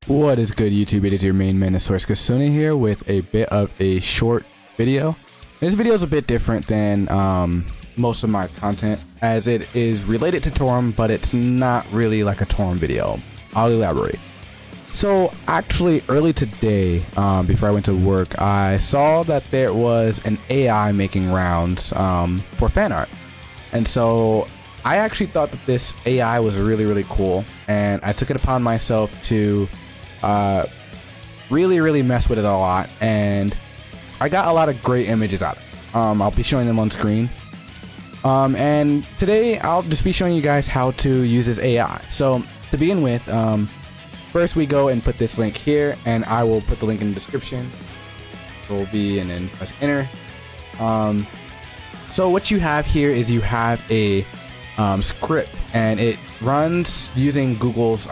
What is good, YouTube? It is your main man, Source Kasuna here with a bit of a short video. This video is a bit different than most of my content, as it is related to Torum, but it's not really like a Torum video. I'll elaborate. So actually early today, before I went to work, I saw that there was an AI making rounds for fan art. And so I actually thought that this AI was really cool, and I took it upon myself to really mess with it a lot, and I got a lot of great images out of it. I'll be showing them on screen. And today I'll just be showing you guys how to use this AI. So to begin with, first we go and put this link here, and I will put the link in the description. Control V and then press enter. So what you have here is you have a script, and it runs using Google's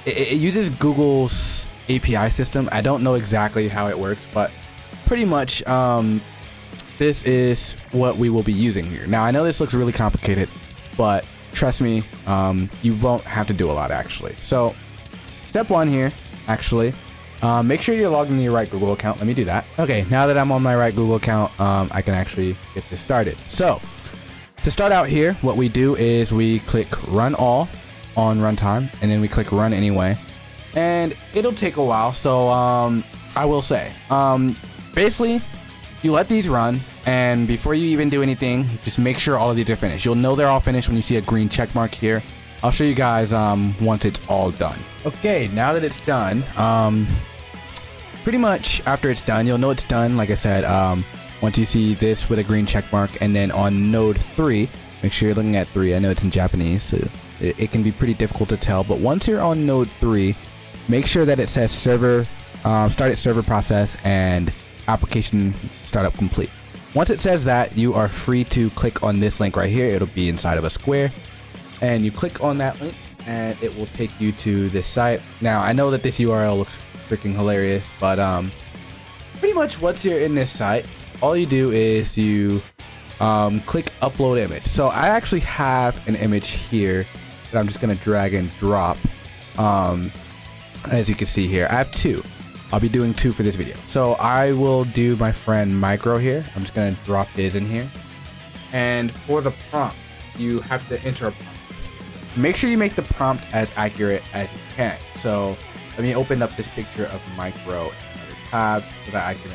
it uses Google's API system. I don't know exactly how it works, but pretty much this is what we will be using here. Now I know this looks really complicated, but trust me, you won't have to do a lot actually. So step one here, actually, make sure you're logged into your right Google account. Let me do that. Okay, now that I'm on my right Google account, I can actually get this started. So to start out here, what we do is we click run all on runtime, and then we click run anyway, and it'll take a while. So I will say, basically you let these run, and before you even do anything, just make sure all of these are finished. You'll know they're all finished when you see a green check mark here. I'll show you guys once it's all done. Okay, now that it's done, pretty much after it's done, you'll know it's done. Like I said, once you see this with a green check mark, and then on node 3, make sure you're looking at 3. I know it's in Japanese, so it can be pretty difficult to tell, but once you're on node 3, make sure that it says server started server process and application startup complete. Once it says that, you are free to click on this link right here. It'll be inside of a square, and you click on that link and it will take you to this site. Now I know that this URL looks freaking hilarious, but pretty much once you're in this site, all you do is you click upload image. So I actually have an image here that I'm just gonna drag and drop. As you can see here, I have 2. I'll be doing 2 for this video. So I will do my friend Micro here. I'm just gonna drop his in here. And for the prompt, you have to enter a prompt. Make sure you make the prompt as accurate as you can. So let me open up this picture of Micro in another tab so that I can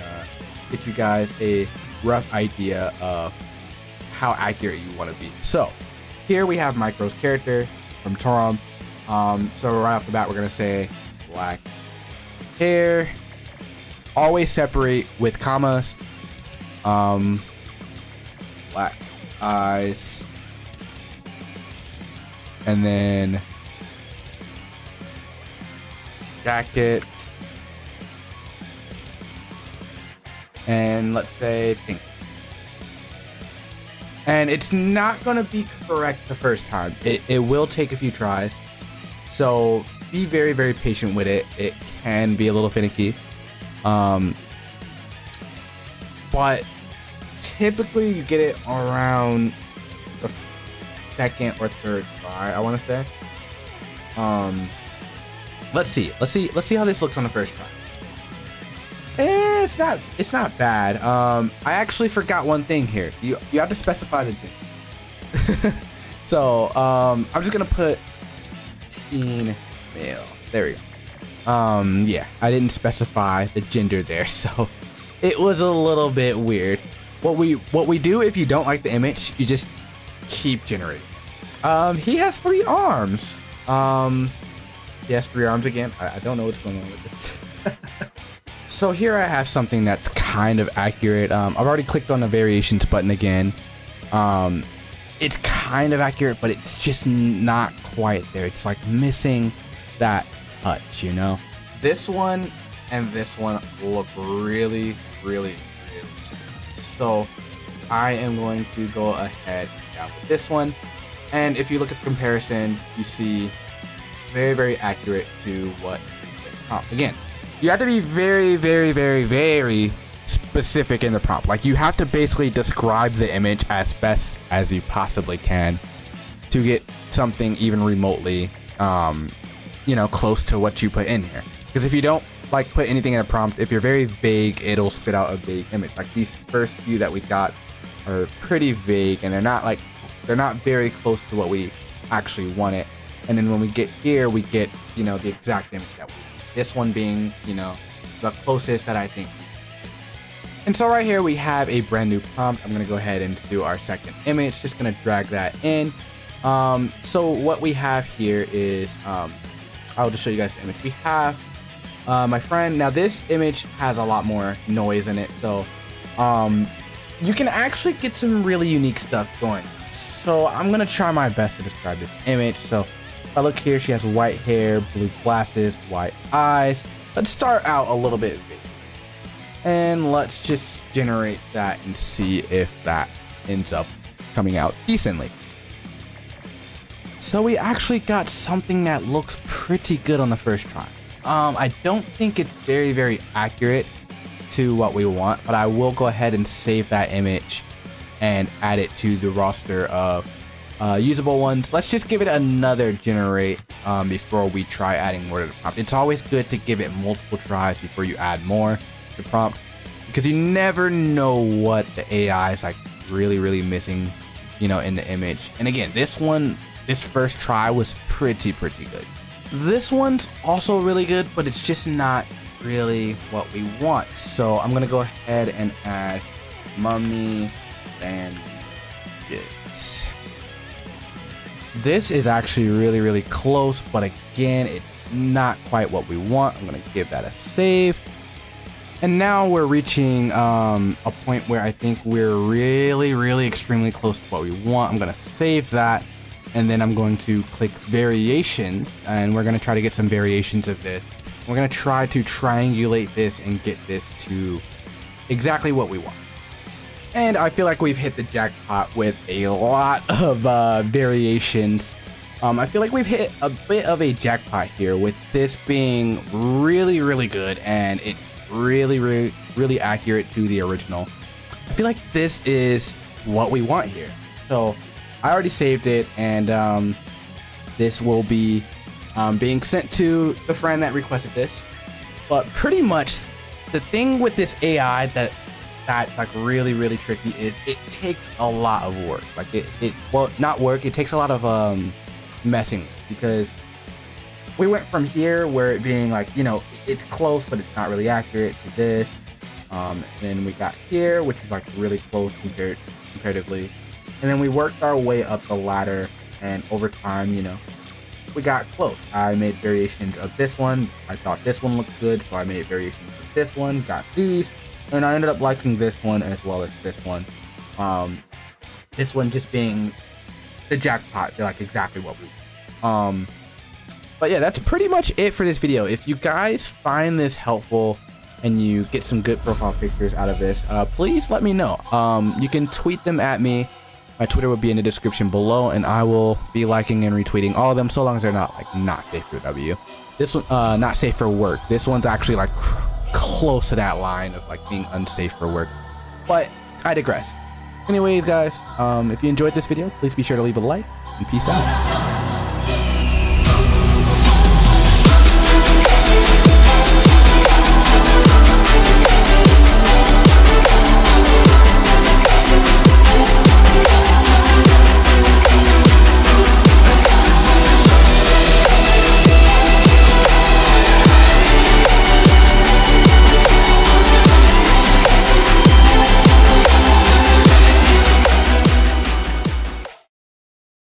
get you guys a rough idea of how accurate you want to be. So here we have Micro's character from Torum. So right off the bat, we're gonna say black hair, always separate with commas, black eyes, and then jacket, and let's say pink. And it's not gonna be correct the first time. It will take a few tries, so be very patient with it. It can be a little finicky, but typically you get it around the 2nd or 3rd try, I want to say. Let's see how this looks on the first try. It's not bad. I actually forgot one thing here. You have to specify the gender. So I'm just gonna put teen male. There we go. Yeah, I didn't specify the gender there, so it was a little bit weird. What we do if you don't like the image, you just keep generating. He has 3 arms. He has 3 arms again. I don't know what's going on with this. So here I have something that's kind of accurate. I've already clicked on the variations button again. It's kind of accurate, but it's just not quite there. It's like missing that touch, you know? This one and this one look really similar. So I am going to go ahead and down with this one. And if you look at the comparison, you see very accurate to what again, you have to be very specific in the prompt. Like, you have to basically describe the image as best as you possibly can to get something even remotely you know, close to what you put in here. Because if you don't like put anything in a prompt, if you're very vague, it'll spit out a vague image. Like these first few that we got are pretty vague, and they're not very close to what we actually wanted. And then when we get here, we get, you know, the exact image that we want. This one being, you know, the closest that I think. And so right here we have a brand new prompt. I'm gonna go ahead and do our second image. Just gonna drag that in. So what we have here is, I'll just show you guys the image we have. My friend, now this image has a lot more noise in it, so you can actually get some really unique stuff going. So I'm gonna try my best to describe this image. So if I look here, she has white hair, blue glasses, white eyes. Let's start out a little bit big, and let's just generate that and see if that ends up coming out decently. So we actually got something that looks pretty good on the first try. I don't think it's very accurate to what we want, but I will go ahead and save that image and add it to the roster of usable ones. Let's just give it another generate before we try adding more to the prompt. It's always good to give it multiple tries before you add more to the prompt, because you never know what the AI is like really missing, you know, in the image. And again, this first try was pretty good. This one's also really good, but it's just not really what we want. So I'm gonna go ahead and add mummy bandits. This is actually really close, but again, it's not quite what we want. I'm gonna give that a save. And now we're reaching a point where I think we're really extremely close to what we want. I'm gonna save that, and then I'm going to click variations, and we're gonna try to get some variations of this. We're gonna try to triangulate this and get this to exactly what we want. And I feel like we've hit the jackpot with a lot of variations. I feel like we've hit a bit of a jackpot here with this being really good, and it's really accurate to the original. I feel like this is what we want here. So I already saved it, and this will be being sent to the friend that requested this. But pretty much the thing with this AI that's like really tricky is it takes a lot of work. Like well, not work, it takes a lot of messing, because we went from here where it being like, you know, it's close but it's not really accurate, to this. Then we got here, which is like really close comparatively. And then we worked our way up the ladder, and over time, you know, we got close. I made variations of this one. I thought this one looked good, so I made variations of this one, got these, and I ended up liking this one as well as this one. This one just being the jackpot. They're like exactly what we want. But yeah, that's pretty much it for this video. If you guys find this helpful and you get some good profile pictures out of this, please let me know. You can tweet them at me. My Twitter will be in the description below, and I will be liking and retweeting all of them, so long as they're not safe for W. This one, not safe for work. This one's actually like close to that line of like being unsafe for work. But I digress. Anyways, guys, if you enjoyed this video, please be sure to leave a like, and peace out.